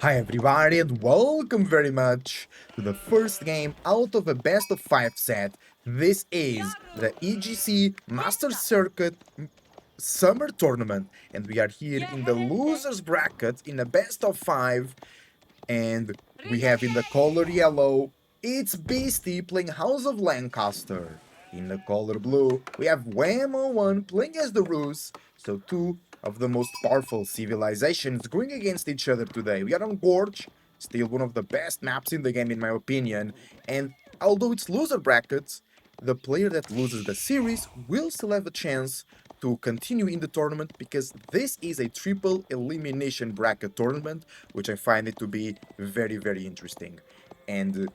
Hi everybody and welcome very much to the first game out of a best of 5 set. This is the EGC Master Circuit Summer Tournament and we are here in the losers bracket in a best of 5 and we have in the color yellow, it's Beasty playing House of Lancaster. In the color blue, we have Wham01 playing as the Rus. So two of the most powerful civilizations going against each other today. We are on Gorge, still one of the best maps in the game in my opinion. And although it's loser brackets, the player that loses the series will still have a chance to continue in the tournament because this is a triple elimination bracket tournament, which I find it to be very interesting. And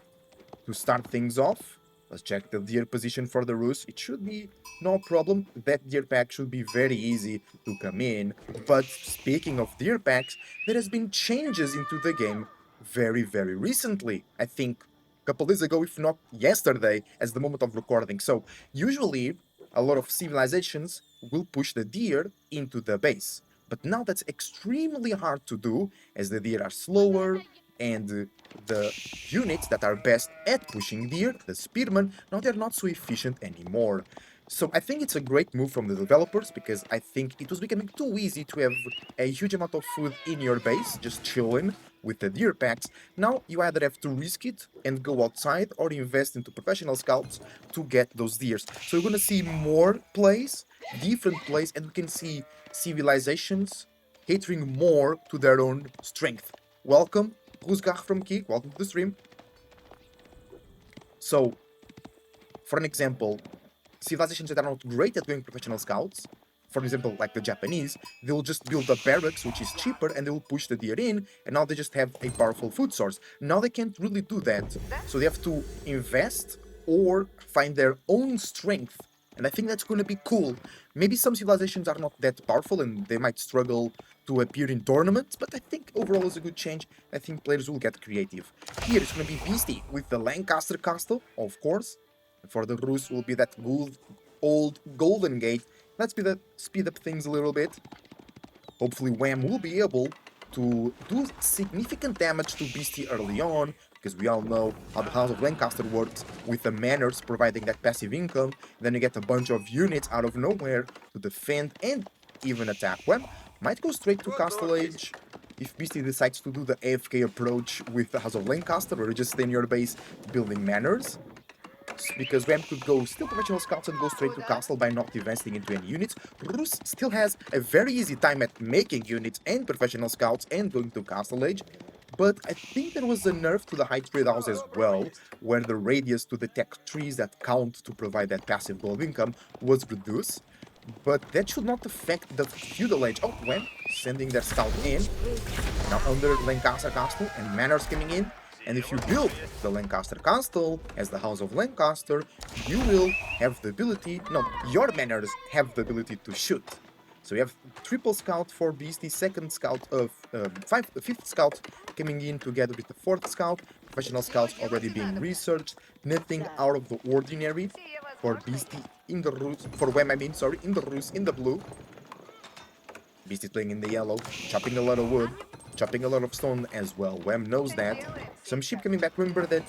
to start things off, let's check the deer position for the Rus. It should be no problem. That deer pack should be very easy to come in. But speaking of deer packs, there has been changes into the game very recently. I think a couple days ago, if not yesterday, as the moment of recording. So usually a lot of civilizations will push the deer into the base. But now that's extremely hard to do as the deer are slower and the units that are best at pushing deer, the spearmen, now they're not so efficient anymore. So I think it's a great move from the developers because I think it was becoming too easy to have a huge amount of food in your base, just chilling with the deer packs. Now you either have to risk it and go outside or invest into professional scouts to get those deers. So you're gonna see more plays, different plays, and we can see civilizations catering more to their own strength. Welcome, Rusgach from Kik, welcome to the stream. So, for an example, civilizations that are not great at doing professional scouts, for example, like the Japanese, they'll just build a barracks which is cheaper and they will push the deer in, and now they just have a powerful food source. Now they can't really do that, so they have to invest or find their own strength. And I think that's going to be cool. Maybe some civilizations are not that powerful and they might struggle to appear in tournaments, but I think overall is a good change. I think players will get creative. Here it's going to be Beasty with the Lancaster Castle, of course. For the Rus will be that good old Golden Gate. Let's speed up things a little bit. Hopefully Wham will be able to do significant damage to Beasty early on, because we all know how the House of Lancaster works, with the manors providing that passive income. Then you get a bunch of units out of nowhere to defend and even attack. Wham might go straight to Castle Age if Beasty decides to do the AFK approach with the House of Lancaster, or just stay in your base building manors, because Ram could go still professional scouts and go straight to castle by not investing into any units. Rus still has a very easy time at making units and professional scouts and going to castle age, but I think there was a nerf to the high trade house as well, where the radius to detect trees that count to provide that passive gold income was reduced. But that should not affect the feudal age. Oh, when sending their scout in, now under Lancaster Castle and manors coming in. And if you build the Lancaster Castle as the House of Lancaster, you will have the ability, no, your manors have the ability to shoot. So you have triple scout for Beastie, second scout of fifth scout coming in together with the fourth scout, professional scouts already being researched, nothing out of the ordinary for Beastie in the Rus, for Wem I mean, sorry, in the Rus, in the blue. Beastie playing in the yellow, chopping a lot of wood, chopping a lot of stone as well. Wham knows that. Some sheep coming back. Remember that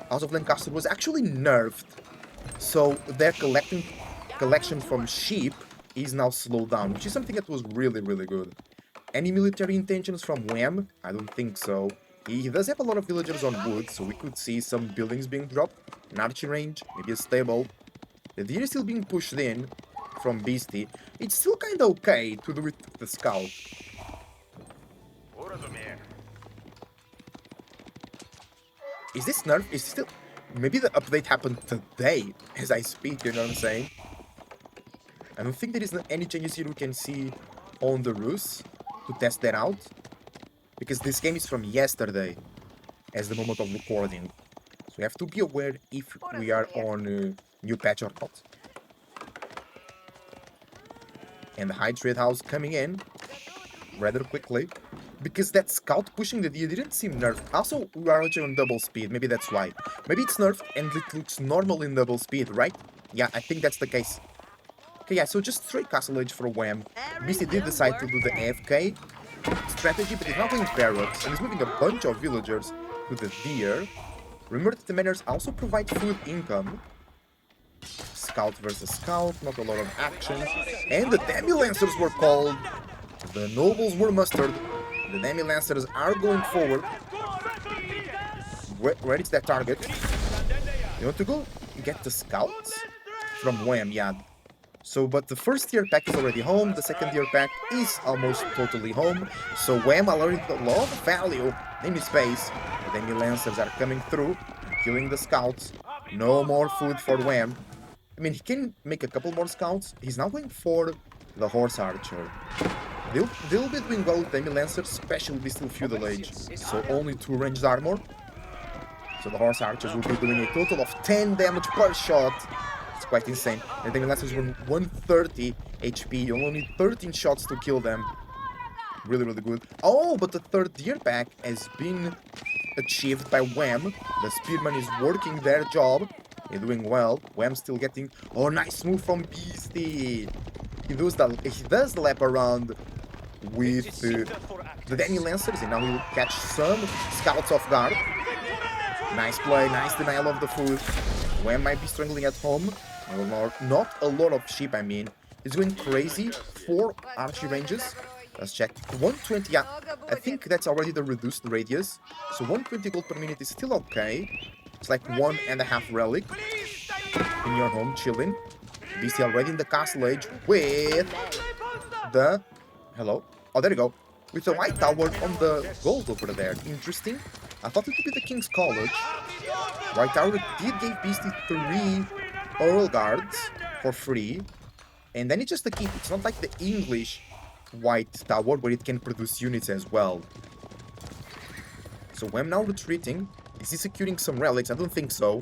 House of Lancaster was actually nerfed, so their collection from sheep is now slowed down, which is something that was really good. Any military intentions from Wham? I don't think so. He does have a lot of villagers on wood, so we could see some buildings being dropped, an archery range, maybe a stable. The deer is still being pushed in from Beastie. It's still kinda okay to do it with the scout. Is this nerf? Is still... Maybe the update happened today as I speak, you know what I'm saying? I don't think there is any changes here we can see on the Rus to test that out. Because this game is from yesterday as the moment of recording. So we have to be aware if we are on a new patch or not. And the high trade house coming in rather quickly. Because that scout pushing the deer didn't seem nerfed. Also, we are actually on double speed, maybe that's why. Maybe it's nerfed and it looks normal in double speed, right? Yeah, I think that's the case. Okay, yeah, so just straight castle age for Wham. Beastie did decide to do the AFK. strategy, but he's not going barracks, and he's moving a bunch of villagers to the deer. Remember that the manors also provide food income. Scout versus scout, not a lot of action. And the demi-lancers were called. The nobles were mustered. The demi-lancers are going forward. Where is that target? You want to go get the scouts? From Wham, yeah. So, but the first tier pack is already home. The second tier pack is almost totally home. So Wham already got a lot of value in his space. The demi-lancers are coming through, killing the scouts. No more food for Wham. I mean, he can make a couple more scouts. He's now going for the horse archer. They'll be doing well with demi-lancers, especially this still feudal age. So only 2 ranged armor. So the horse archers will be doing a total of 10 damage per shot. It's quite insane. And demi-lancers were 130 HP. You only need 13 shots to kill them. Really, really good. Oh, but the third tier pack has been achieved by Wham. The spearman is working their job. They're doing well. Wham's still getting... Oh, nice move from Beasty. He does the lap around with the demi-lancers, and now he'll catch some scouts off guard. Nice play, nice denial of the food. Wham might be struggling at home. Not a lot of sheep, I mean. He's going crazy. 4 archery ranges. Let's check. 120, yeah. I think that's already the reduced radius. So 120 gold per minute is still okay. It's like 1.5 relic in your home, chilling. Beasty already in the castle age with the... Hello? Oh, there you go. With the white tower on the gold over there. Interesting. I thought it would be the King's College. White tower did give Beasty 3 Earl Guards for free. And then it's just a keep. It's not like the English white tower where it can produce units as well. So I'm now retreating. Is he securing some relics? I don't think so.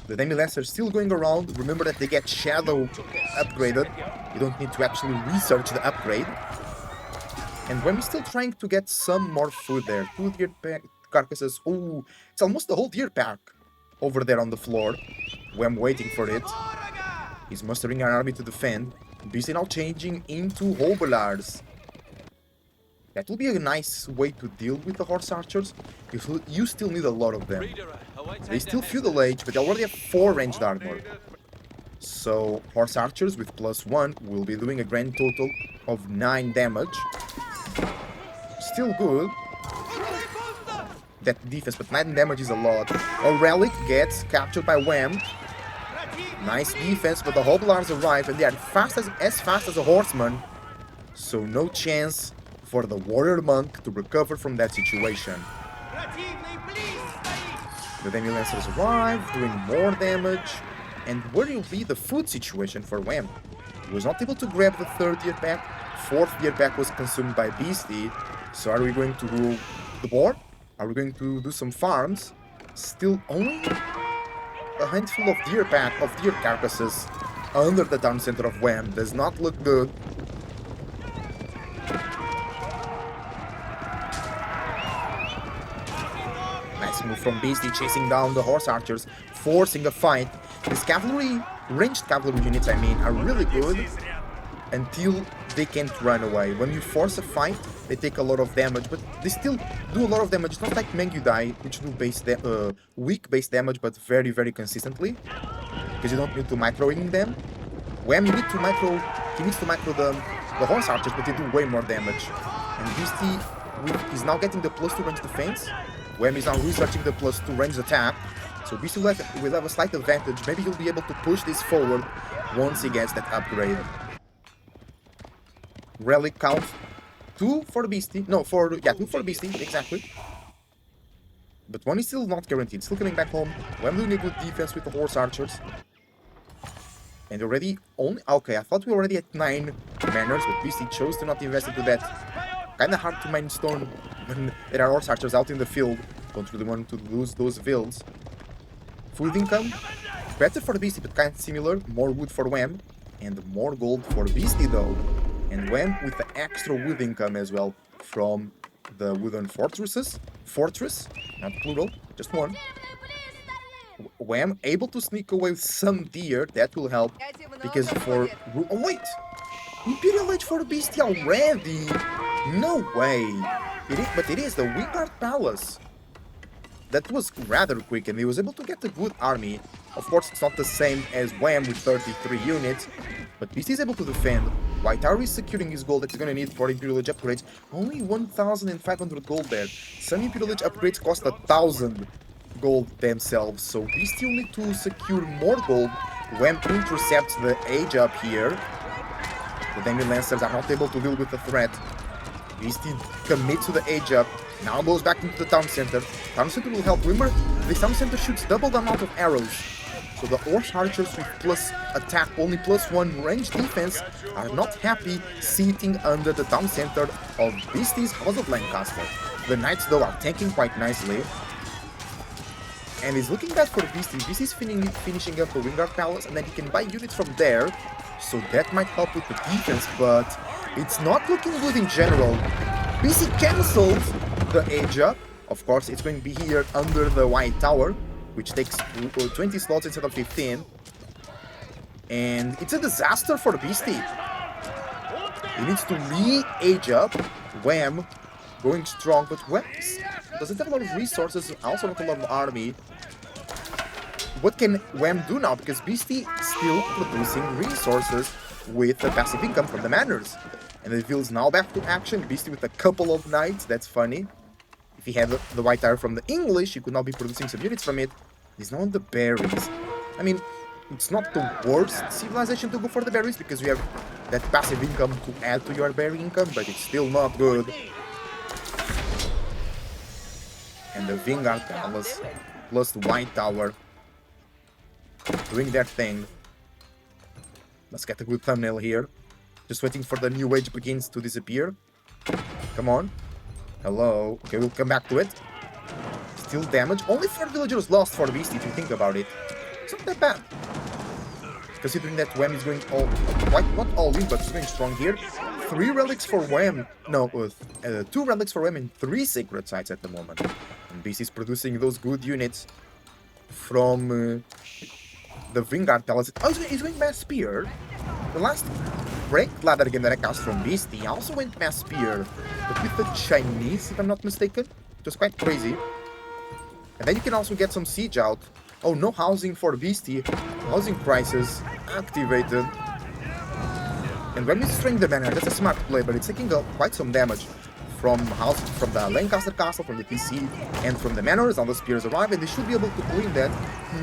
The demi-lancers are still going around. Remember that they get shadow upgraded. You don't need to actually research the upgrade. And Wham is still trying to get some more food there. 2 deer pack carcasses. Ooh, it's almost the whole deer pack over there on the floor. Wham waiting for it. He's mustering an army to defend. Beasty now changing into Hobelards. That will be a nice way to deal with the horse archers. You still need a lot of them. They still feudal age, but they already have 4 ranged armor. So horse archers with +1 will be doing a grand total of 9 damage. Still good. That defense, but 9 damage is a lot. A relic gets captured by Wham. Nice defense, but the Hobelards arrive and they are as fast as a horseman. So no chance for the warrior monk to recover from that situation. The demi-lancers arrive, doing more damage. And where will be the food situation for Wham? He was not able to grab the 3rd tier pack. 4th tier pack was consumed by Beasty. So are we going to do the board? Are we going to do some farms? Still only a handful of deer carcasses under the town center of Wham. Does not look good. Nice move from Beasty, chasing down the horse archers, forcing a fight. These cavalry, ranged cavalry units, I mean, are really good until they can't run away. When you force a fight, they take a lot of damage, but they still do a lot of damage. It's not like Mangudai, which do weak base damage, but very, very consistently, because you don't need to microing them. Wham, he needs to micro the horse archers, but they do way more damage. And Beasty is now getting the +2 range defense. Wham is now researching the +2 range attack. So Beasty will have a slight advantage. Maybe he'll be able to push this forward once he gets that upgrade. Relic count 2 for Beasty. No, 2 for Beasty, exactly. But 1 is still not guaranteed. Still coming back home. Wham doing a good defense with the horse archers. And already only... Okay, I thought we were already at 9 manners, but Beasty chose to not invest into that. Kinda hard to mine stone when there are horse archers out in the field. Don't really want to lose those builds. Food income, better for Beasty, but kind of similar. More wood for Wham, and more gold for Beasty though. And Wham with the extra wood income as well from the wooden fortress, not plural, just one. Wham able to sneak away with some deer, that will help, because for... Oh wait! Imperial Age for Beasty already! No way! But it is the Wingard Palace. That was rather quick, and he was able to get a good army. Of course, it's not the same as Wham with 33 units, but Beasty is able to defend. White Tower is securing his gold that he's gonna need for Imperial Age upgrades. Only 1,500 gold there. Some Imperial Age upgrades cost 1,000 gold themselves, so Beasty will need to secure more gold. Wham intercepts the Age up here. The Demi Lancers are not able to deal with the threat. Beasty commits to the Age up. Now goes back into the town center. Town center will help. Remember, the town center shoots double the amount of arrows. So the horse archers with plus attack, only +1 range defense, are not happy sitting under the town center of Beasty's House of Lancaster. The knights, though, are tanking quite nicely. And he's looking bad for Beasty. Beasty's finishing up the Wingard Palace, and then he can buy units from there. So that might help with the defense, but it's not looking good in general. Beasty cancelled the Age up. Of course, it's going to be here under the White Tower, which takes 20 slots instead of 15. And it's a disaster for Beasty. He needs to re-Age up. Wham going strong, but Wham doesn't have a lot of resources, also not a lot of army. What can Wham do now? Because Beasty still producing resources with the passive income from the manors. And the field's now back to action. Beasty with a couple of knights, that's funny. If he had the White Tower from the English, he could now be producing some units from it. He's now on the berries. I mean, it's not the worst civilization to go for the berries, because you have that passive income to add to your berry income, but it's still not good. And the Wingard Palace plus the White Tower doing their thing. Let's get a good thumbnail here. Just waiting for the new age begins to disappear. Come on. Hello. Okay, we'll come back to it. Still damage. Only 4 villagers lost for Beasty, if you think about it. It's not that bad. Considering that Wham is going all... not all in, but he's going strong here. 3 relics for Wham. No, 2 relics for Wham and 3 sacred sites at the moment. And Beasty is producing those good units from the Wingard Palace. Oh, he's going Mass Spear. The last ranked ladder game that I cast from Beasty also went Mass Spear, but with the Chinese, if I'm not mistaken. It was quite crazy. And then you can also get some siege out. Oh, no housing for Beasty. Housing crisis activated. And when we destroying the banner, that's a smart play, but it's taking quite some damage from the Lancaster Castle, from the TC, and from the manors. Now the spears arrive, and they should be able to clean that.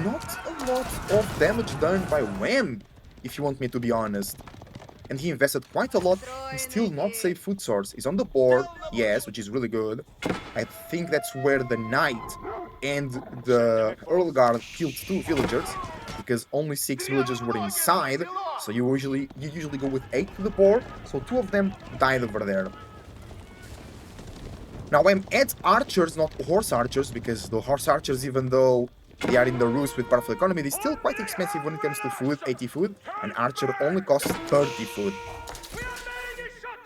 Not a lot of damage done by Wham, if you want me to be honest. And he invested quite a lot and still not save food source. He's on the board, yes, which is really good. I think that's where the Knight and the Earl Guard killed 2 villagers, because only 6 villagers were inside. So you usually go with 8 to the board, so 2 of them died over there. Now I'm at archers, not horse archers, because the horse archers, even though they are in the roost with powerful economy, they're still quite expensive when it comes to food, 80 food, and archer only costs 30 food.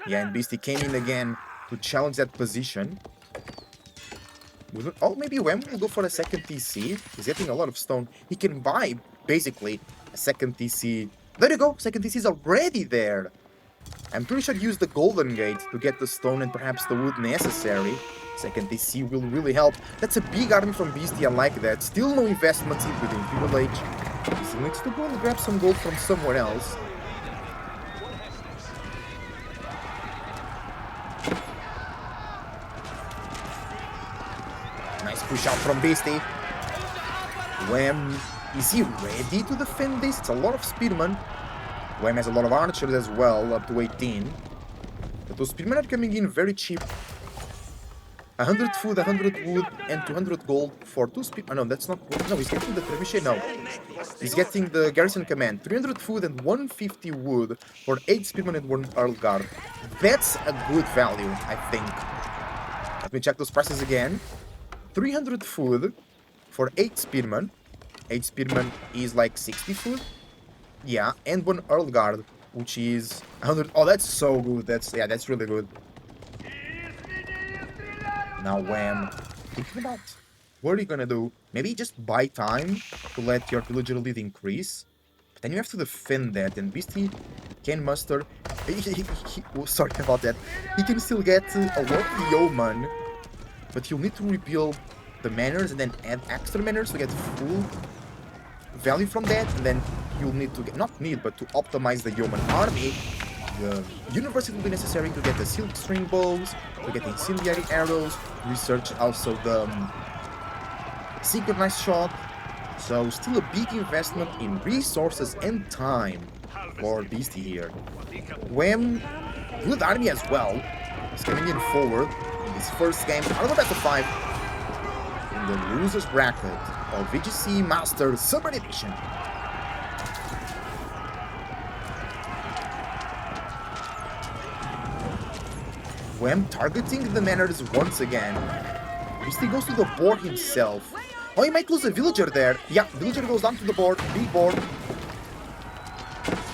Yeah, and Beasty came in again to challenge that position. Oh, maybe Wham will go for a second TC. He's getting a lot of stone. He can buy, basically, a second TC. There you go, second TC is already there. I'm pretty sure he used the Golden Gate to get the stone and perhaps the wood necessary. Second TC will really help. That's a big army from Beasty, I like that. Still no investments into the Imperial Age. He needs to go and grab some gold from somewhere else. Nice push out from Beasty. Wham, is he ready to defend this? It's a lot of spearmen. Wham has a lot of archers as well, up to 18. But those spearmen are coming in very cheap. 100 food, 100 wood, and 200 gold for 2 speed. Oh, no, that's not. No, he's getting the trebuchet. No, he's getting the garrison command. 300 food and 150 wood for 8 spearmen and 1 Earl Guard. That's a good value, I think. Let me check those prices again. 300 food for 8 spearmen. 8 spearmen is like 60 food. Yeah, and 1 Earl Guard, which is 100. Oh, that's so good. That's really good. Now Wham, thinking about what are you gonna do? Maybe just buy time to let your villager lead increase. But then you have to defend that, and Beasty can muster Oh, sorry about that. He can still get a lot of yeoman, but he'll need to rebuild the manors and then add extra manors to get full value from that, and then you'll need to get, not need, but to optimize the yeoman army. The university will be necessary to get the silk string bows, to get incendiary arrows, research also the synchronized shot. So still a big investment in resources and time for Beasty here. Wham, good army as well. He's coming in forward in this first game out of the best of 5 in the losers bracket of VGC Master Summer Edition. Wham targeting the manors once again. Beasty goes to the board himself. Oh, he might lose a villager there. Yeah, villager goes down to the board, big board.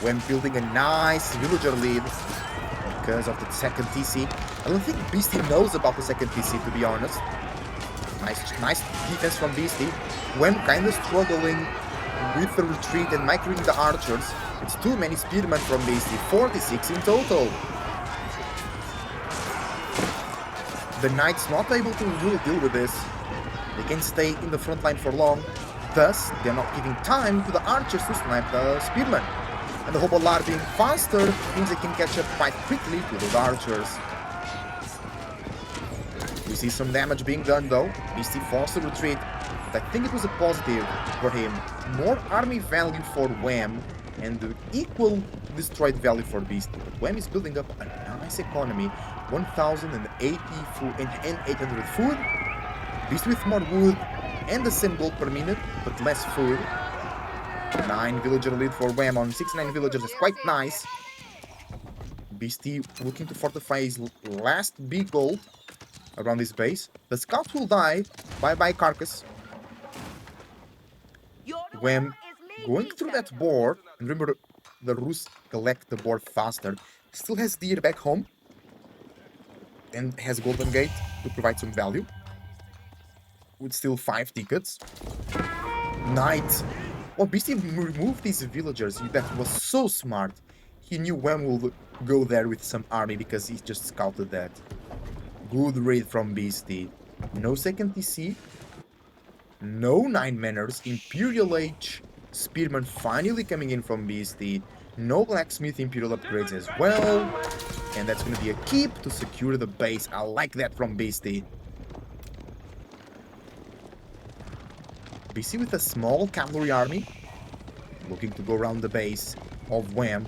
Wham building a nice villager lead because of the second TC. I don't think Beasty knows about the second TC, to be honest. Nice defense from Beasty. Wham kind of struggling with the retreat and microing the archers. It's too many spearmen from Beasty, 46 in total. The knights not able to really deal with this. They can't stay in the front line for long. Thus, they're not giving time to the archers to snipe the spearmen. And the Hobolar being faster means they can catch up quite quickly to those archers. We see some damage being done though. Beasty forced to retreat, but I think it was a positive for him. More army value for Wham and equal destroyed value for Beasty. But Wham is building up a nice economy. 1080 food and 800 food. Beasty with more wood and the same gold per minute, but less food. 9 villager lead for Wham on 69 villagers is quite nice. Beasty looking to fortify his last big gold around his base. The scout will die. Bye-bye, carcass. Wham going through that board, and remember the Rus collect the board faster. Still has deer back home and has golden gate to provide some value with still 5 tickets. Knight. Oh, Beasty removed these villagers. That was so smart. He knew Wham would go there with some army because he just scouted that. Good read from Beasty. No second TC. No 9 manors. Imperial Age Spearman finally coming in from Beasty. No blacksmith Imperial upgrades as well. And that's going to be a keep to secure the base. I like that from Beasty. Beasty with a small cavalry army. Looking to go around the base of Wham.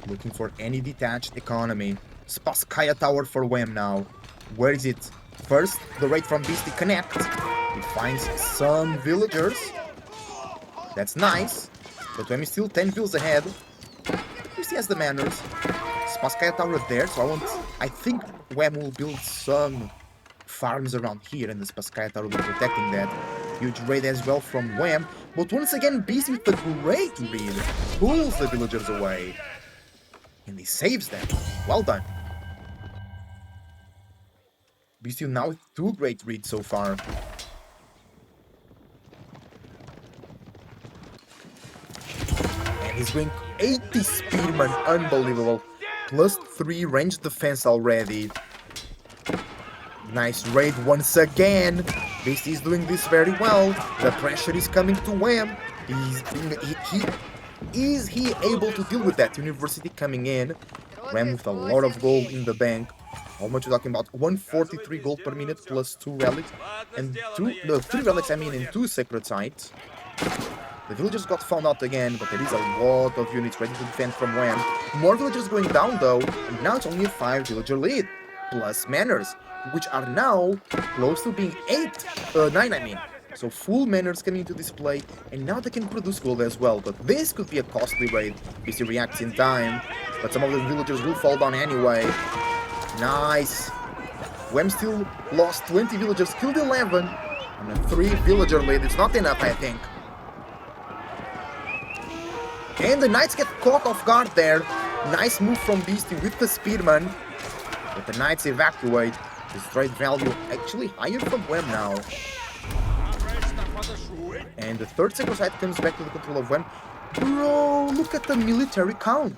Looking for any detached economy. Spaskaya Tower for Wham now. Where is it? First, the raid from Beasty connect. He finds some villagers. That's nice. But Wham is still 10 vills ahead. Beasty has the manors. Spaskaya Tower there, so I think Wham will build some farms around here, and the Spaskaya Tower will be protecting that. Huge raid as well from Wham, but once again Beasty with the great read pulls the villagers away. And he saves them. Well done. Beasty now with 2 great reads so far. And he's going 80 spearmen, unbelievable. Plus 3 ranged defense already. Nice raid once again. Beasty is doing this very well. The pressure is coming to Wham. Is he able to deal with that? University coming in. Wham with a lot of gold in the bank. How much are we talking about? 143 gold per minute plus 2 relics. And 3 relics, I mean, in 2 sacred sites. The villagers got found out again, but there is a lot of units ready to defend from Wham. More villagers going down though, and now it's only a 5 villager lead. Plus manors, which are now close to being 9 I mean. So full manors coming into display, and now they can produce gold as well. But this could be a costly raid. Beasty reacts in time, but some of the villagers will fall down anyway. Nice. Wham still lost 20 villagers, killed 11. On a 3 villager lead, it's not enough, I think. And the knights get caught off guard there. Nice move from Beasty with the spearman. But the knights evacuate. Destroyed value actually higher from Wham now. And the third sacred site comes back to the control of Wham. Bro, look at the military count.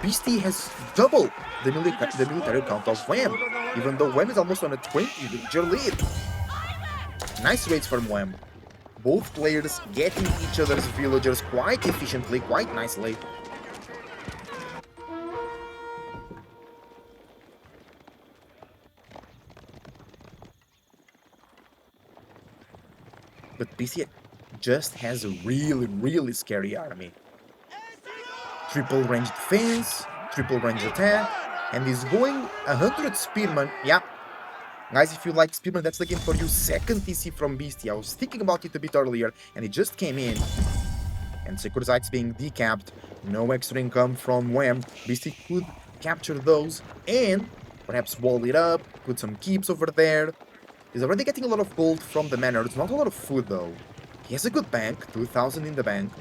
Beasty has double the military count of Wham, even though Wham is almost on a 20 villager lead. Nice raids from Wham. Both players getting each other's villagers quite efficiently, quite nicely. But Beasty just has a really scary army. Triple range defense, triple range attack, and he's going 100 spearmen. Yeah, guys, if you like spearmen, that's the game for you. Second TC from Beasty. I was thinking about it a bit earlier, and it just came in. And Securzite's being decapped. No extra income from Wham. Beasty could capture those and perhaps wall it up, put some keeps over there. He's already getting a lot of gold from the manors, not a lot of food though. He has a good bank, 2,000 in the bank.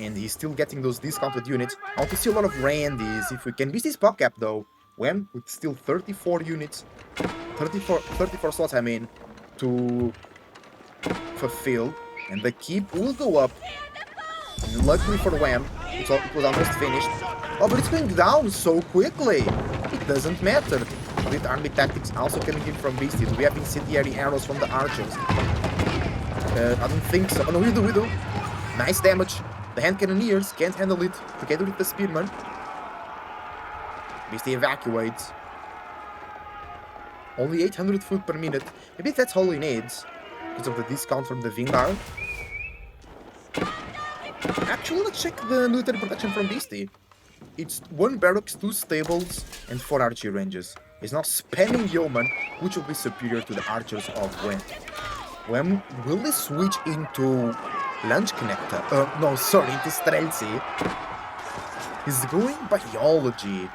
And he's still getting those discounted units. I want to see a lot of Randys if we can. Beasty's pop cap though. Wham with still 34 units. 34 slots, I mean, to fulfill. And the keep will go up. And luckily for Wham, it was almost finished. Oh, but it's going down so quickly. It doesn't matter. With army tactics also coming in from Beasty. Do we have incendiary arrows from the archers? I don't think so. Oh no, we do. Nice damage. The hand cannoneers can't handle it together with the spearmen. Beasty evacuates. Only 800 food per minute. Maybe that's all he needs because of the discount from the Vingar. Actually, let's check the military production from Beasty. It's 1 barracks, 2 stables, and 4 archery ranges. He's now spamming yeoman, which will be superior to the archers of Wham. Wham, will they switch into lunge connector? No, sorry, into Streltsy. He's going biology.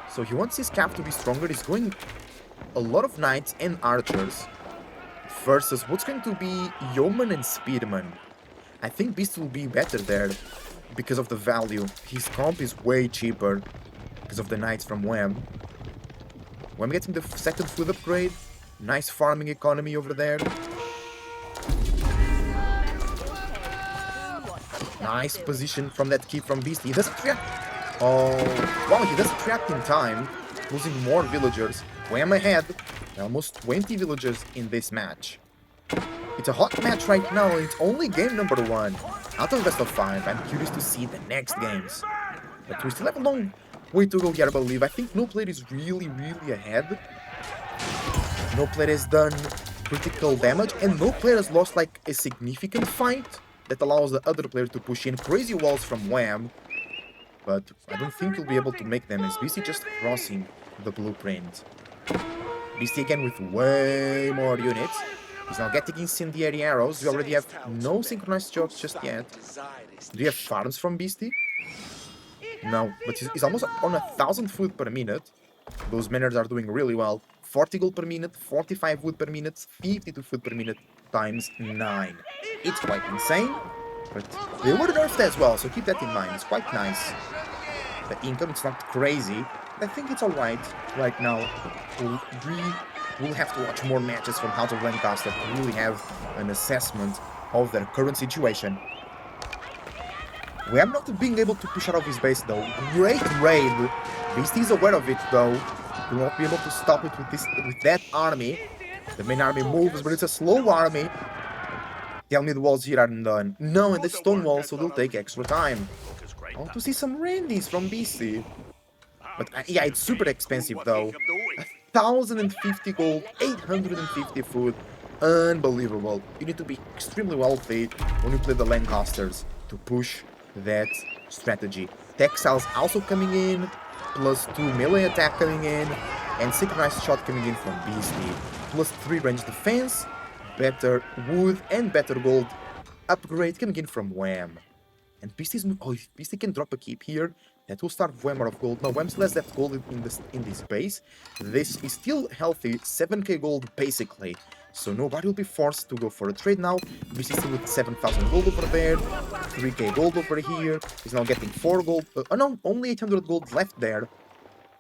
So he wants his cap to be stronger. He's going a lot of knights and archers versus what's going to be yeoman and spearman. I think Beast will be better there because of the value. His comp is way cheaper because of the knights from Wham. Wham getting the second food upgrade. Nice farming economy over there. Nice position from that keep from Beasty. He doesn't react. Oh, wow, he doesn't react in time. Losing more villagers. Wham ahead. Almost 20 villagers in this match. It's a hot match right now, and it's only game number 1 out of best of 5. I'm curious to see the next games. But we still have a long way to go here, I believe. I think no player is really ahead. No player has done critical damage, and no player has lost like a significant fight that allows the other player to push in. Crazy walls from Wham, but I don't think he'll be able to make them as Beasty just crossing the blueprint. Beasty again with way more units. He's now getting incendiary arrows. We already have no synchronized shots just yet. Do you have farms from Beasty? No, but he's almost on 1,000 food per minute. Those manors are doing really well. 40 gold per minute, 45 wood per minute, 52 food per minute times 9. It's quite insane, but they were nerfed as well, so keep that in mind. It's quite nice. The income, it's not crazy. I think it's alright right now. We'll have to watch more matches from House of Lancaster to really have an assessment of their current situation. We are not being able to push out of his base though. Great raid. Beasty is aware of it though. He won't be able to stop it with that army. The main army moves, but it's a slow army. Tell me the walls here aren't done. No, and the stone wall, so they'll take extra time. I want to see some Randys from BC. But yeah, it's super expensive though. 1,050 gold, 850 food. Unbelievable. You need to be extremely wealthy when you play the Lancasters to push that strategy. Textiles also coming in, plus 2 melee attack coming in, and synchronized shot coming in from Beasty. Plus 3 range defense, better wood and better gold upgrade coming in from Wham. And Beasty's... Oh, if Beasty can drop a keep here, that will start Wham out of gold. No, Wham still has that gold in this base. This is still healthy, 7k gold basically. So nobody will be forced to go for a trade now. Beasty still with 7,000 gold over there, 3k gold over here. He's now getting 4 gold. Oh no, only 800 gold left there.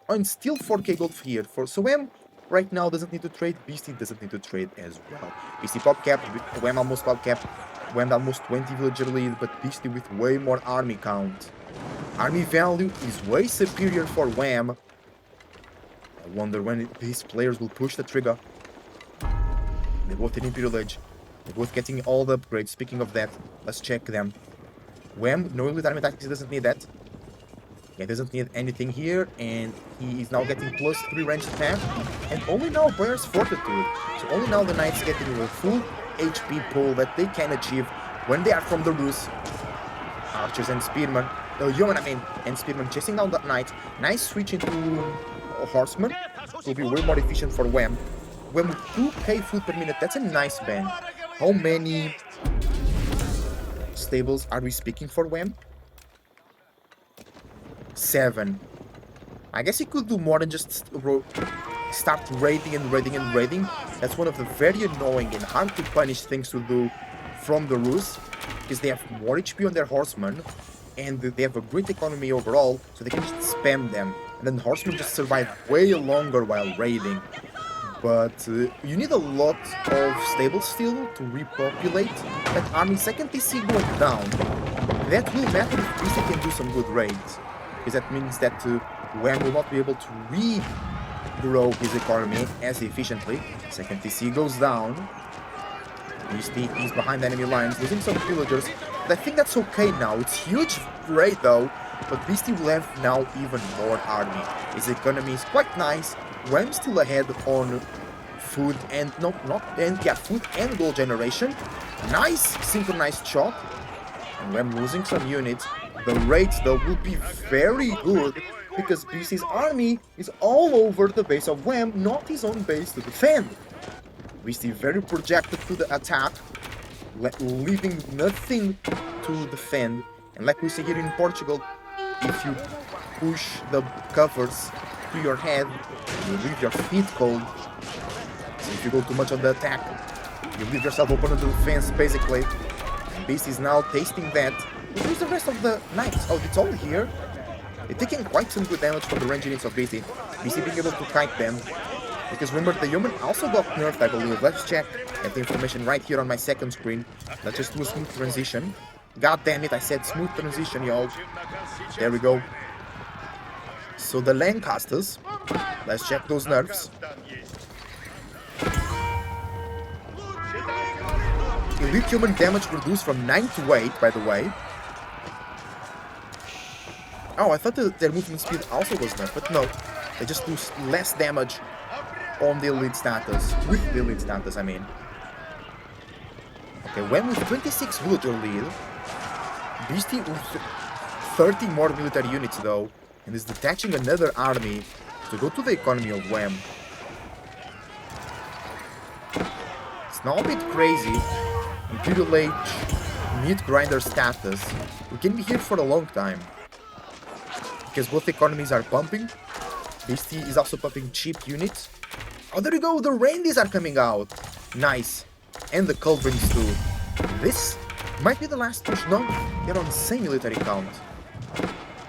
Oh, and still 4k gold here. So Wham right now doesn't need to trade. Beasty doesn't need to trade as well. Beasty pop cap, Wham almost pop cap. Wham almost 20 villager lead, but Beasty with way more army count. Army value is way superior for Wham. I wonder when these players will push the trigger. They both in Imperial Age. They're both getting all the upgrades. Speaking of that, let's check them. Wham, no elite army tactics, he doesn't need that. Yeah, doesn't need anything here, and he is now getting +3 ranged attack, and only now bears fortitude. So only now the knights getting a full HP pool that they can achieve when they are from the Rus. Archers and spearmen, yeomen I mean, and spearmen chasing down that knight. Nice switch into horseman. Will be way more efficient for Wham. Wham with 2k food per minute, that's a nice ban. How many stables are we speaking for Wham? 7. I guess he could do more than just start raiding and raiding and raiding. That's one of the very annoying and hard to punish things to do from the Rus, because they have more HP on their horsemen, and they have a great economy overall, so they can just spam them. And then horsemen just survive way longer while raiding. But you need a lot of stables still to repopulate that army. Second TC going down. That will matter if Beasty can do some good raids, because that means that Wham will not be able to regrow his economy as efficiently. Second TC goes down. Beasty is behind the enemy lines, losing some villagers, but I think that's okay now. It's huge raid though, but Beasty will have now even more army. His economy is quite nice. Wham still ahead on food and food and gold generation. Nice synchronized shot. And Wham losing some units. The raids though will be very good, because Beasty's army is all over the base of Wham, not his own base to defend. Beasty very projected to the attack, leaving nothing to defend. And like we see here in Portugal, if you push the covers to your head, you leave your feet cold. So if you go too much on the attack, you leave yourself open on the defense basically. And Beasty is now tasting that. Where's the rest of the knights? Oh, it's all here. They're taking quite some good damage from the range units of Beasty. Beasty being able to kite them. Because remember, the human also got nerfed, I believe. Let's check. I have the information right here on my second screen. Let's just do a smooth transition. God damn it, I said smooth transition, y'all. There we go. So the Lancasters, let's check those nerfs. Elite human damage reduced from 9 to 8, by the way. Oh, I thought their movement speed also was nerfed, but no. They just do less damage on the elite status. With the elite status, I mean. Okay, when with 26 villager lead, Beasty with 30 more military units though, and is detaching another army to go to the economy of Wham. It's now a bit crazy. Imperial Age, meat grinder status. We can be here for a long time, because both economies are pumping. Beasty is also pumping cheap units. Oh, there you go, the reindeers are coming out. Nice. And the culverins too. This might be the last push. No, they're on the same military count.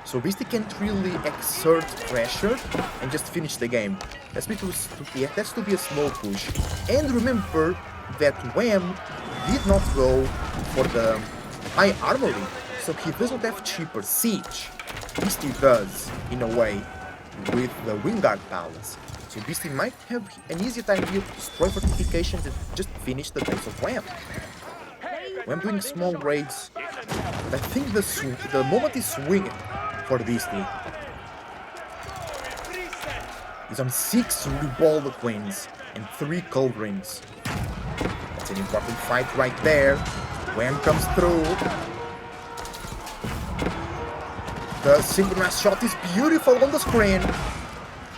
So Beasty can't really exert pressure and just finish the game. That's to be a small push. And remember that Wham did not go for the high armory, so he doesn't have cheaper siege. Beasty does, in a way, with the Wingard Palace. So Beasty might have an easier time here to destroy fortifications and just finish the base of Wham. Wham doing small raids, but I think the moment is swinging for Beasty. He's on 6 Revolver Queens and 3 Culverins. That's an important fight right there. Wham comes through. The synchronized shot is beautiful on the screen.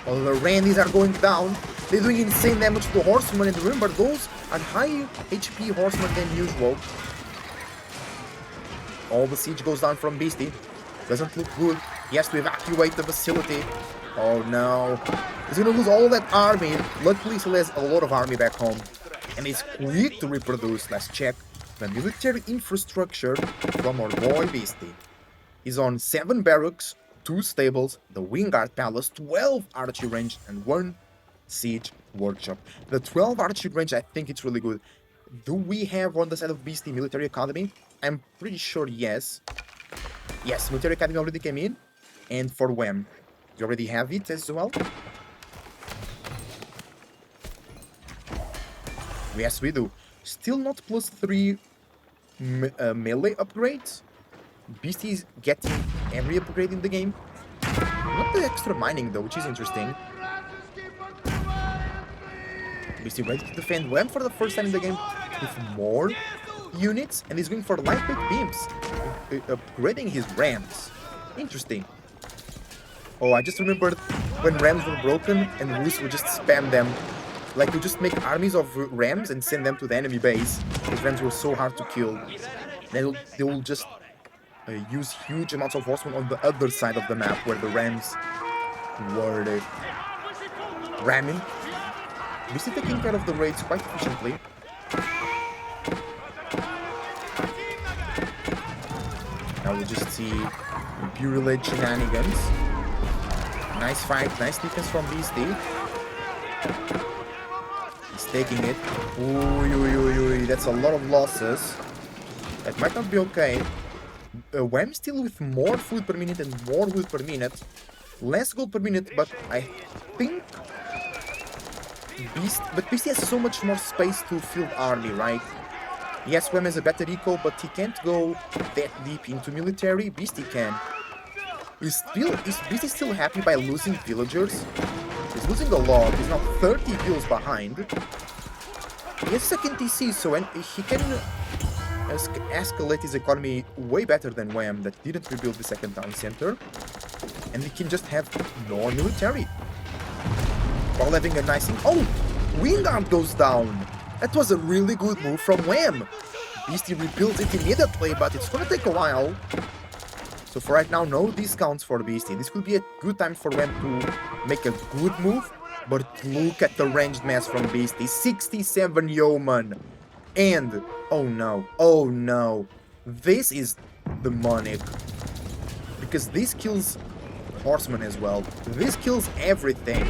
All the Randys are going down. They're doing insane damage to the horsemen, and remember, those are high HP horsemen than usual. All the siege goes down from Beasty. Doesn't look good. He has to evacuate the facility. Oh no. He's gonna lose all that army. Luckily, he still has a lot of army back home. And he's quick to reproduce. Let's check the military infrastructure from our boy Beasty. He's on 7 barracks, 2 stables, the Wingard Palace, 12 archery range, and 1 siege workshop. The 12 archery range, I think it's really good. Do we have on the side of Beasty military academy? I'm pretty sure yes. Yes, Military Academy already came in. And for Wham, you already have it as well. Yes, we do. Still not +3 melee upgrades. Beasty is getting every upgrade in the game. Not the extra mining though, which is interesting. Beasty ready to defend Wham for the first time in the game with more units, and he's going for lightweight beams, upgrading his rams. Interesting. Oh, I just remembered when rams were broken and Roos would just spam them. Like, you just make armies of rams and send them to the enemy base. These rams were so hard to kill. They will just use huge amounts of horsemen on the other side of the map where the rams were ramming. Beasty taking care of the raids quite efficiently. Now we just see Purulate shenanigans. Nice fight, nice defense from Beasty. He's taking it. Ooh, that's a lot of losses. That might not be okay. Wham still with more food per minute and more wood per minute. Less gold per minute, but I think Beasty has so much more space to field army, right? Yes, Wham has a better eco, but he can't go that deep into military. Beasty can. Is Beasty still happy by losing villagers? He's losing a lot. He's now 30 vills behind. He has second TC, so he can escalate his economy way better than Wham that didn't rebuild the second town center. And he can just have more military. While having a nice... Oh! Wingard goes down! That was a really good move from Wham! Beasty rebuilds it immediately, but it's gonna take a while. So for right now, no discounts for Beasty. This could be a good time for Wham to make a good move. But look at the ranged mass from Beasty. 67 yeoman. And, oh no. This is demonic. Because this kills horsemen as well. This kills everything.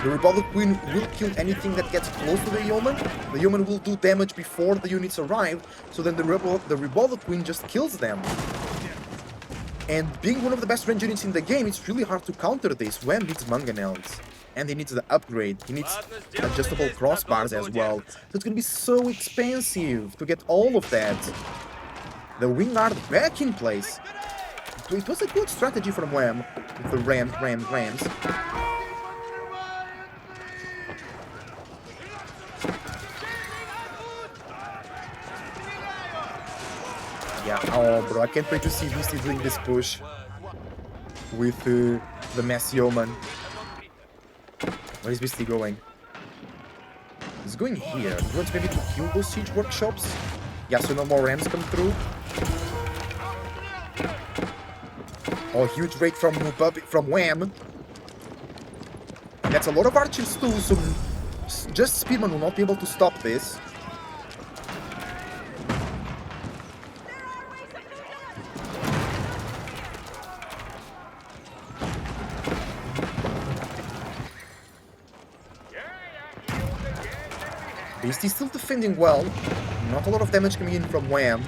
The Rebellic Queen will kill anything that gets close to the yeoman. The yeoman will do damage before the units arrive. So then the Rebellic Queen just kills them. And being one of the best range units in the game, it's really hard to counter this. Wham needs mangonels. And he needs the upgrade. He needs adjustable crossbars as well. So it's gonna be so expensive to get all of that. The Wingard back in place. It was a good strategy from Wham with the rams. Yeah, oh bro, I can't wait to see Beasty doing this push with the mass yeoman. Where is Beasty going? He's going here. He wants maybe to kill those siege workshops. Yeah, so no more rams come through. Oh, huge raid from Wham. And that's a lot of archers too, so just Speedman will not be able to stop this. Beasty still defending well. Not a lot of damage coming in from Wham.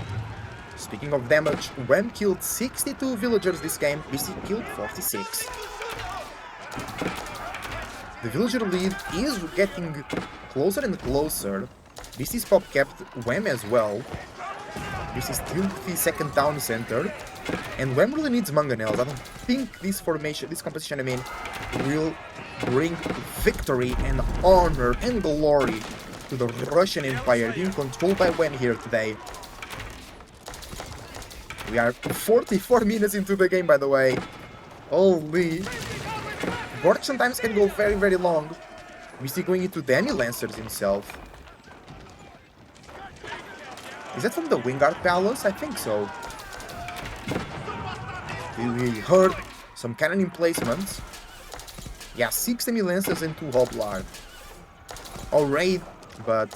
Speaking of damage, Wham killed 62 villagers this game. Beasty killed 46. The villager lead is getting closer and closer. Beasty's pop kept Wham as well. Beasty still the second town center. And Wham really needs mangonels. I don't think this composition, will bring victory and honor and glory to the Russian Empire, being controlled by Wham here today. We are 44 minutes into the game, by the way. Holy. Gorge sometimes can go very, very long. Beasty going into Danny Lancers himself. Is that from the Wingard Palace? I think so. We heard some cannon emplacements. Yeah, 6 Lancers and 2 Hoplard. Alright. But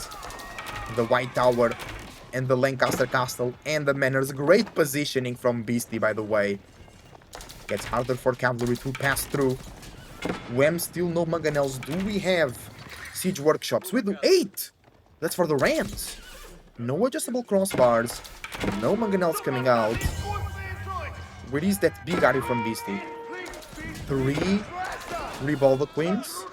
the White Tower and the Lancaster Castle and the Manors, great positioning from Beasty, by the way. Gets harder for cavalry to pass through. Wham still no mangonels. Do we have siege workshops? We do 8! That's for the rams. No adjustable crossbars. No mangonels coming out. Where is that big army from Beasty? 3 Revolver Queens.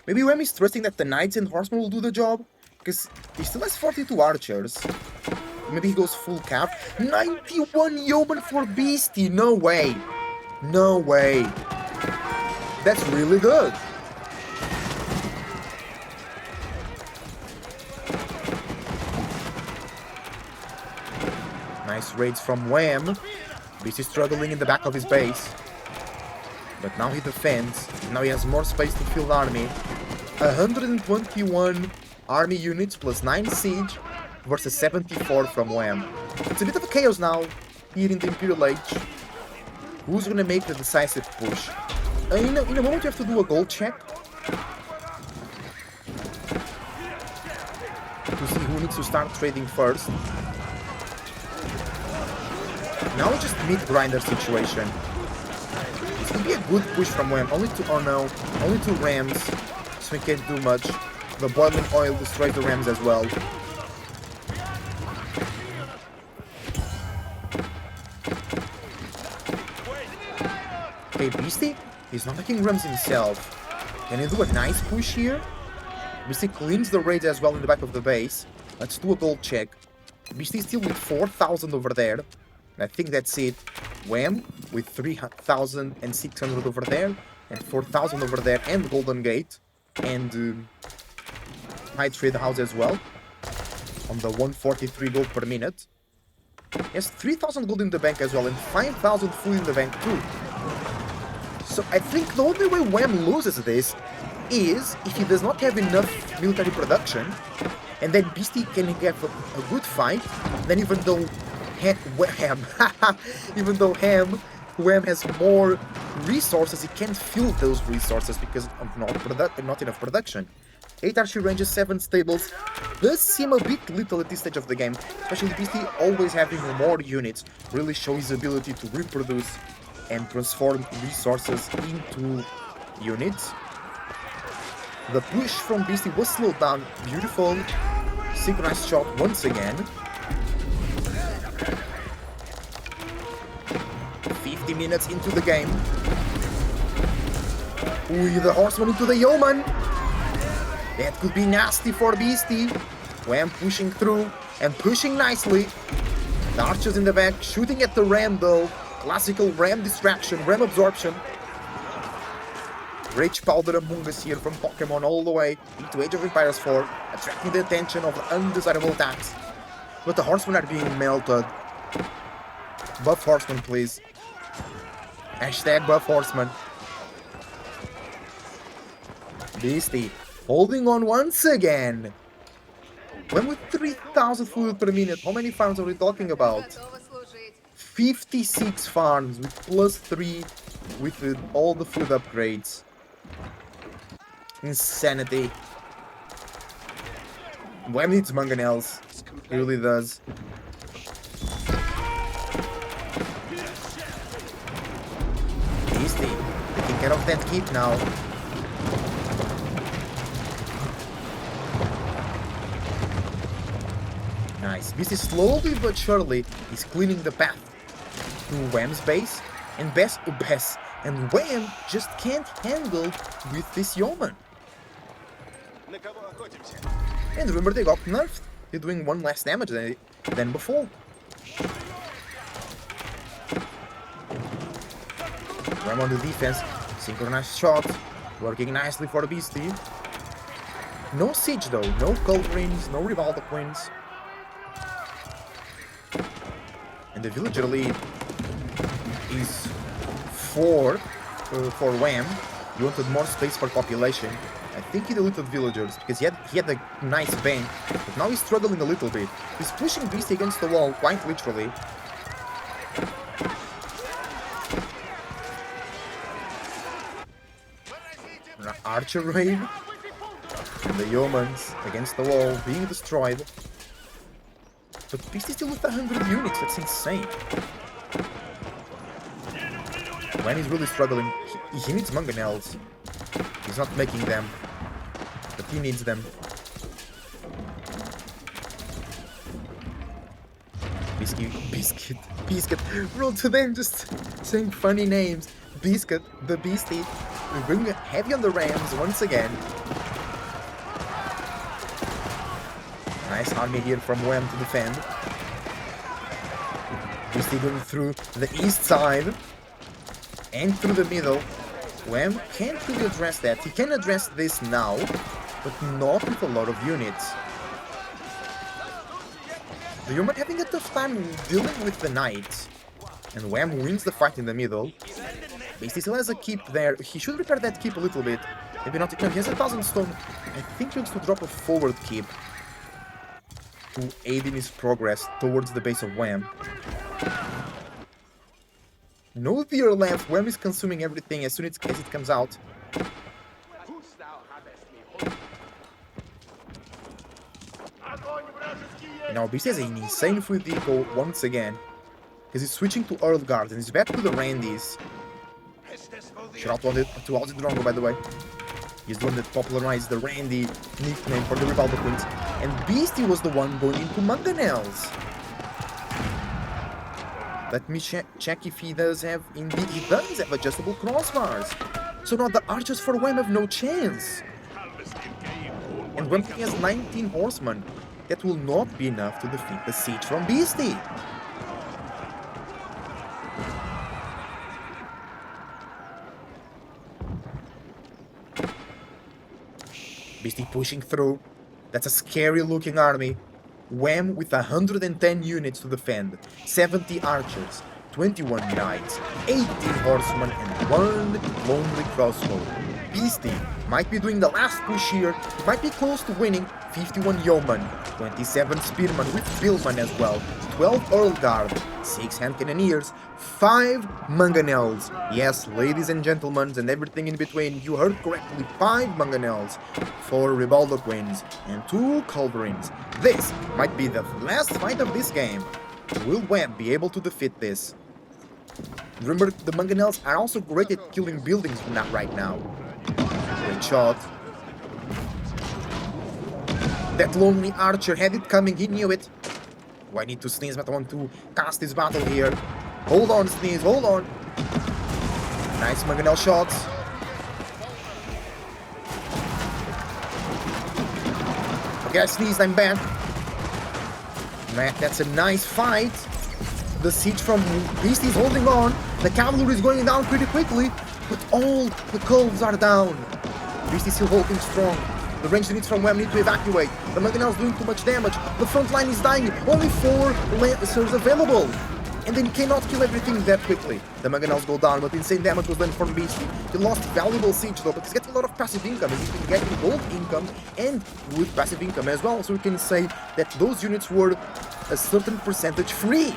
Maybe Wham is trusting that the Knights and Horsemen will do the job? Because he still has 42 archers. Maybe he goes full cap. 91 Yeoman for Beasty! No way! No way! That's really good! Nice raids from Wham. Beasty struggling in the back of his base. But now he defends. Now he has more space to field army. 121 army units plus 9 siege versus 74 from Wham. It's a bit of a chaos now here in the Imperial Age. Who's gonna make the decisive push? In a moment you have to do a gold check to see who needs to start trading first. Now it's just meat grinder situation. This could be a good push from Wham. Only 2 rams, so we can't do much. The boiling oil destroys the rams as well. Okay, Beasty, he's not making rams himself. Can he do a nice push here? Beasty cleans the raids as well in the back of the base. Let's do a gold check. Beasty still with 4,000 over there. I think that's it. Wham with 3,600 over there and 4,000 over there, and Golden Gate and High Trade House as well on the 143 gold per minute. He has 3,000 gold in the bank as well and 5,000 full in the bank too. So I think the only way Wham loses this is if he does not have enough military production, and then Beasty can have a good fight. Then even though Wham has more resources, he can't fill those resources because of not enough production. 8 archery ranges, 7 stables. Does seem a bit little at this stage of the game, especially Beasty always having more units. Really show his ability to reproduce and transform resources into units. The push from Beasty was slowed down. Beautiful synchronized shot once again. 50 minutes into the game. Ooh, the horseman into the yeoman. That could be nasty for Beasty. Wham pushing through and pushing nicely. The archers in the back shooting at the ram though. Classical ram distraction, ram absorption. Rage powder among us here from Pokemon all the way into Age of Empires 4, attracting the attention of undesirable attacks. But the horsemen are being melted. Buff horsemen, please. Hashtag buff horseman. Beasty holding on once again. When with 3,000 food per minute, how many farms are we talking about? 56 farms with +3 with all the food upgrades. Insanity. Wham needs mangonels. He really does. Beasty taking care of that keep now. Nice. Beasty slowly but surely is cleaning the path to Wham's base, and and Wham just can't handle with this yeoman. And remember, they got nerfed. They're doing 1 less damage than before. Wham on the defense, synchronized shot, working nicely for Beasty. No siege though, no culverins, no revolver queens. And the villager lead is 4 for Wham. He wanted more space for population. I think he deleted villagers because he had a nice bank, but now he's struggling a little bit. He's pushing Beasty against the wall, quite literally. An archer raid. And the yeomans against the wall, being destroyed. But Beasty still with 100 units, that's insane. When he's really struggling, he needs mangonels. He's not making them, but he needs them. Biscuit. Roll to them, just saying funny names. Biscuit, the Beasty. We're going heavy on the Rams once again. Nice army here from Wham to defend. Beasty going through the east side and through the middle. Wham can't really address that. He can address this now, but not with a lot of units. The human having a tough time dealing with the knights. And Wham wins the fight in the middle. Beasty still has a keep there. He should repair that keep a little bit. Maybe not. No, he has 1,000 stone. I think he wants to drop a forward keep to aid in his progress towards the base of Wham. No deer left. Wham is consuming everything as soon as it comes out. Now Beasty has an insane free deco once again. Because he's switching to Earl Guard and he's back to the Randys. Shout out to Ozzy Drongo, by the way. He's the one that popularized the Randy nickname for the Revolver Queens. And Beasty was the one going into Mangonels. Let me check if he does have... Indeed, he does have adjustable crossbars. So now the archers for Wham have no chance. And Wham has 19 horsemen. That will not be enough to defeat the siege from Beasty. Beasty pushing through. That's a scary looking army. Wham with 110 units to defend. 70 archers, 21 knights, 18 horsemen and 1 lonely crossbow. Beasty might be doing the last push here. He might be close to winning. 51 yeomen, 27 spearmen with billmen as well, 12 Earl Guard, 6 hand cannoneers, 5 mangonels. Yes, ladies and gentlemen, and everything in between, you heard correctly, 5 mangonels, 4 Revolver Queens, and 2 Culverins. This might be the last fight of this game. Will Wham be able to defeat this? Remember, the mangonels are also great at killing buildings right now. Great shot. That lonely archer had it coming, he knew it. Oh, I need to sneeze, but I want to cast this battle here. Hold on, sneeze, hold on. Nice mangonel shots. Okay, I sneezed, I'm back. Man, that's a nice fight. The siege from Beasty is holding on. The cavalry is going down pretty quickly, but all the culves are down. Beasty is still holding strong. The ranged units from Wham need to evacuate. The mangonels doing too much damage. The front line is dying. Only 4 lancers available. And then you cannot kill everything that quickly. The mangonels go down, but insane damage was done from Beasty. He lost valuable siege though, but he's getting a lot of passive income. He's been getting gold income and good passive income as well. So we can say that those units were a certain percentage free.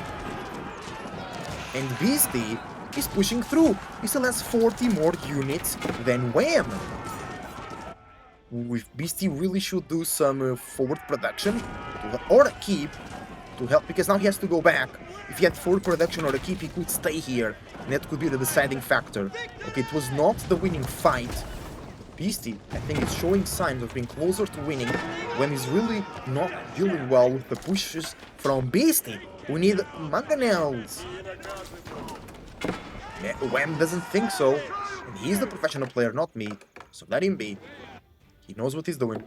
And Beasty is pushing through. He still has 40 more units than Wham. With Beasty really should do some forward production or a keep to help, because now he has to go back. If he had forward production or a keep, he could stay here, and that could be the deciding factor. Okay, it was not the winning fight. Beasty, I think, is showing signs of being closer to winning when he's really not dealing well with the pushes from Beasty. We need mangonels. Yeah, Wham doesn't think so, and he's the professional player, not me, so let him be. He knows what he's doing.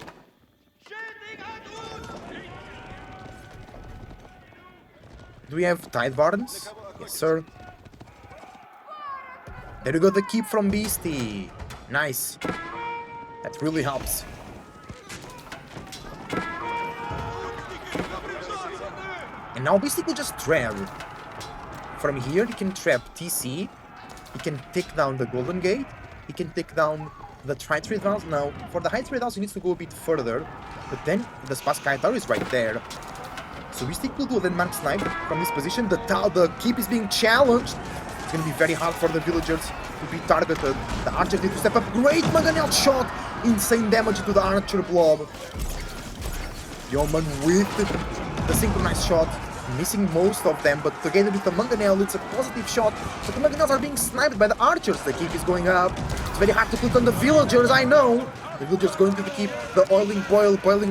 Do we have Tide Barns? Yes, sir. There we go, the keep from Beasty. Nice. That really helps. And now Beasty could just trap. From here, he can trap TC. He can take down the Golden Gate. He can take down the High Trade House. Now, for the High Trade House, he needs to go a bit further. But then the Spassky Tower is right there. So Beasty will do then Mark Snipe from this position. The keep is being challenged. It's going to be very hard for the villagers to be targeted. The archers need to step up. Great mangonel shot! Insane damage to the archer blob. Yeoman with the synchronized shot. Missing most of them, but together with the mangonel, it's a positive shot. But the mangonels are being sniped by the archers. The keep is going up. It's very hard to click on the villagers, I know. The villagers going to the keep. The boiling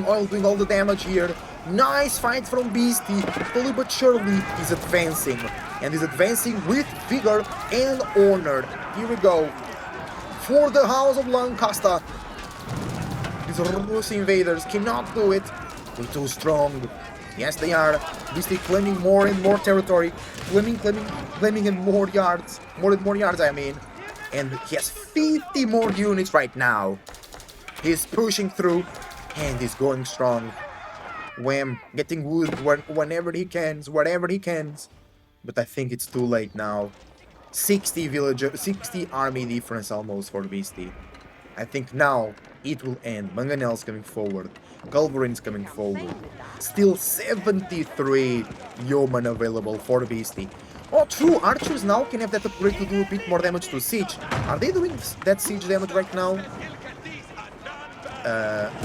oil doing all the damage here. Nice fight from Beasty. Slowly but surely, he's advancing. And he's advancing with vigor and honor. Here we go. For the House of Lancaster. These Rus invaders cannot do it. They're too strong. Yes, they are. Beasty claiming more and more territory. Claiming and more yards. More and more yards, I mean. And he has 50 more units right now. He's pushing through. And he's going strong. Wham, getting wood whenever he can, wherever he can. But I think it's too late now. 60 villager, 60 army difference almost for Beasty. I think now it will end. Manganel's coming forward. Culverin's coming forward. Still 73 yeomen available for Beasty. Oh, true, archers now can have that upgrade to do a bit more damage to siege. Are they doing that siege damage right now?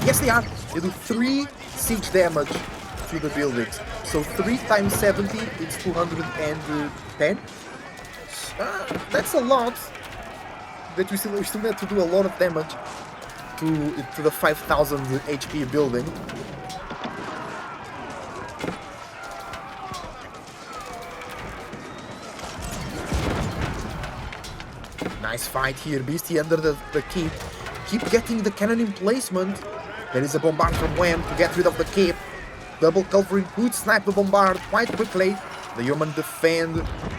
Yes, they are. They do 3 siege damage to the buildings. So 3 times 70, it's 210. That's a lot. That we still have to do a lot of damage to the 5,000 HP building. Nice fight here, Beasty under the keep. Keep getting the cannon emplacement. There is a bombard from Wham to get rid of the keep. Double Culverin could snipe the bombard quite quickly. The human defend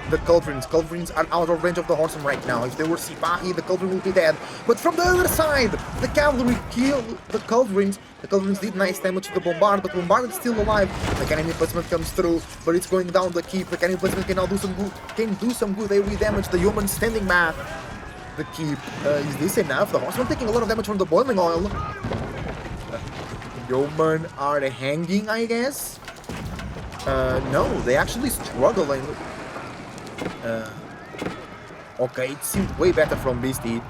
the Culverins. Culverins are out of range of the horseman right now. If they were Sipahi, the Culverin will be dead. But from the other side, the cavalry killed the Culverins. The Culverins did nice damage to the bombard, but the bombard is still alive. The cannon emplacement comes through, but it's going down the keep. The cannon emplacement can now do some good AoE damage. The human standing back. The keep. Is this enough? The horseman taking a lot of damage from the boiling oil. Yeomen are hanging, I guess. No, they actually struggling. Okay, it seemed way better from Beasty.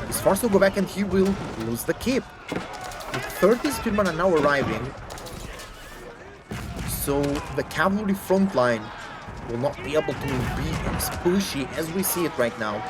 He's forced to go back and he will lose the keep. With 30 spearmen are now arriving. So the cavalry front line will not be able to be as pushy as we see it right now.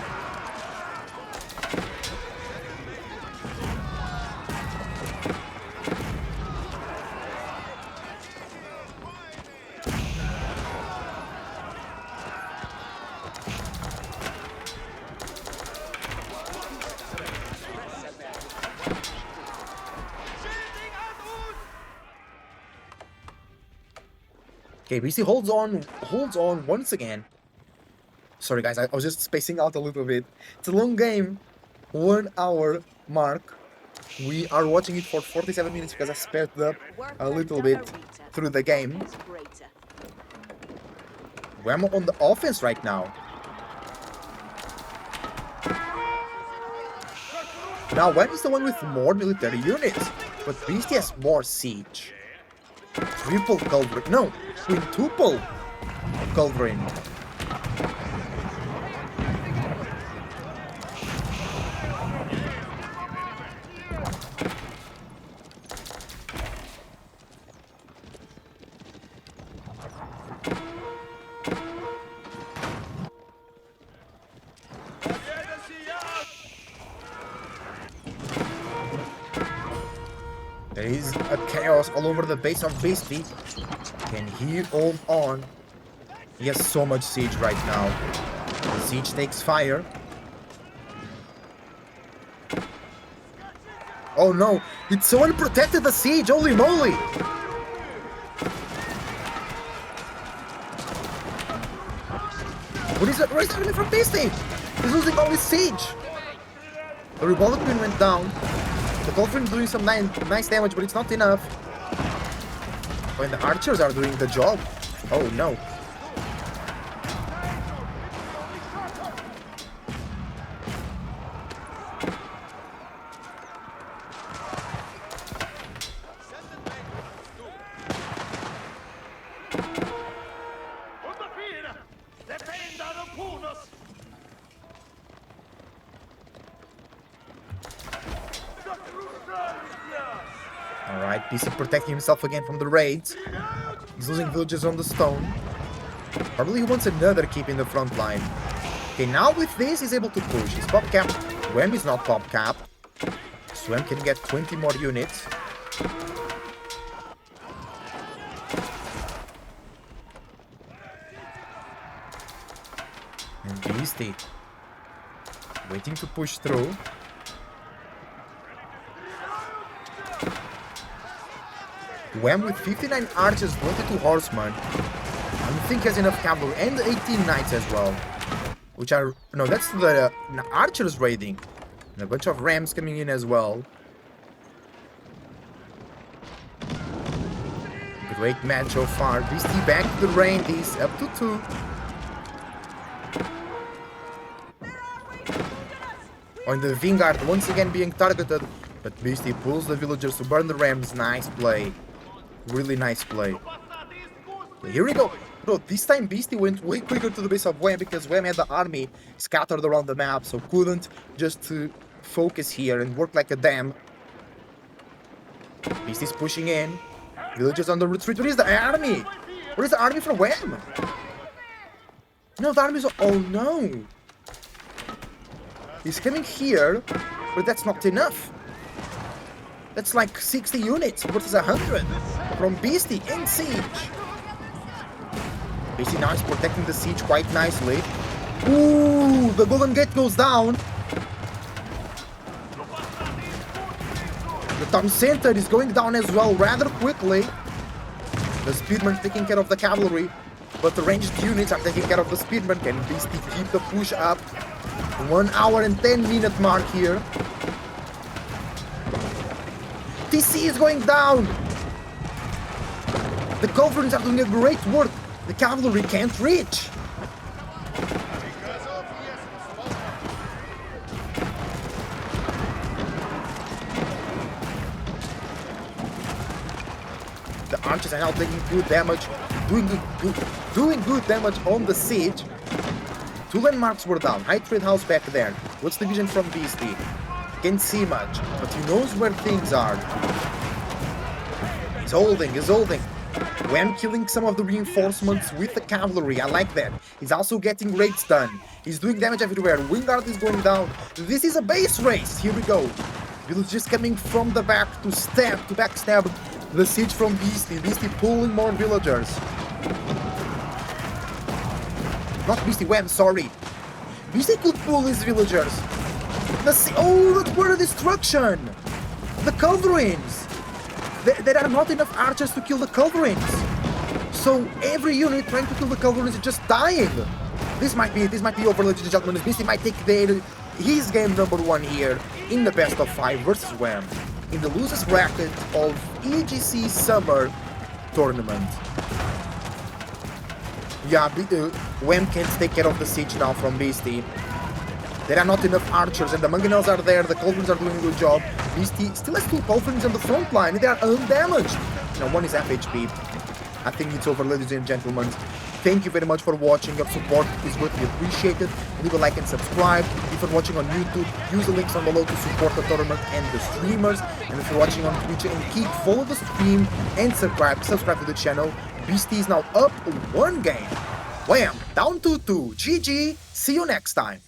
Okay, Beasty holds on once again. Sorry guys, I was just spacing out a little bit. It's a long game, 1 hour mark. We are watching it for 47 minutes because I sped up a little bit through the game. We're on the offense right now. Now, when is the one with more military units? But Beasty has more siege. Triple Culverin. No, quintuple Culverin. There is a chaos all over the base of Beasty. Can he hold on? He has so much siege right now. The siege takes fire. Oh no, it's so unprotected, the siege, holy moly! What is that? Where is happening from Beasty? He's losing all his siege. The Republic Queen went down. The Dolphin doing some nice damage, but it's not enough. When the archers are doing the job. Oh no. Alright, Beasty protecting himself again from the raids. He's losing villages on the stone. Probably he wants another keep in the front line. Okay, now with this he's able to push. He's pop capped. Wham is not pop capped. So Wham can get 20 more units. Beasty waiting to push through. Wham with 59 archers, 22 horsemen. I don't think he has enough cavalry, and 18 knights as well. Which are... no, that's the archers raiding. And a bunch of rams coming in as well. Great match so far. Beasty back to the range. He's up to 2. On the Vanguard once again being targeted. But Beasty pulls the villagers to burn the rams. Nice play. Really nice play. Here we go. Bro, this time Beasty went way quicker to the base of Wham because Wham had the army scattered around the map, so couldn't just focus here and work like a dam. Beasty's pushing in. Villagers on the retreat. Where is the army? Where is the army for Wham? No, the army's... oh no! He's coming here, but that's not enough. That's like 60 units versus 100 from Beasty in siege. Beasty now is protecting the siege quite nicely. Ooh, the Golden Gate goes down. The town center is going down as well rather quickly. The spearmen taking care of the cavalry, but the ranged units are taking care of the spearmen. Can Beasty keep the push up? 1 hour and 10-minute mark here. TC is going down. The culverins are doing a great work. The cavalry can't reach. The archers are now taking good damage, doing good damage on the siege. 2 landmarks were down. High trade house back there. What's the vision from Beasty? Can't see much, but he knows where things are. He's holding. Wham killing some of the reinforcements with the cavalry. I like that. He's also getting raids done. He's doing damage everywhere. Wingard is going down. This is a base race. Here we go. Villagers coming from the back to backstab the siege from Beasty. Beasty pulling more villagers. Not Beasty, Wham, sorry. Beasty could pull these villagers. Oh, look for the destruction! The culverins! There are not enough archers to kill the culverins. So every unit trying to kill the culverins is just dying. This might be over, ladies and gentlemen. Beasty might take his game number 1 here in the best of 5 versus Wham in the losers bracket of EGC Summer Tournament. Yeah, Wham can't take care of the siege now from Beasty. There are not enough archers, and the mangonels are there. The culverins are doing a good job. Beasty still has 2 culverins on the front line. They are undamaged. Now, 1 is FHP. I think it's over, ladies and gentlemen. Thank you very much for watching. Your support is greatly appreciated. Leave a like and subscribe. If you're watching on YouTube, use the links down below to support the tournament and the streamers. And if you're watching on Twitch and Kick, follow the stream and subscribe to the channel. Beasty is now up 1 game. Wham! Down to 2. GG. See you next time.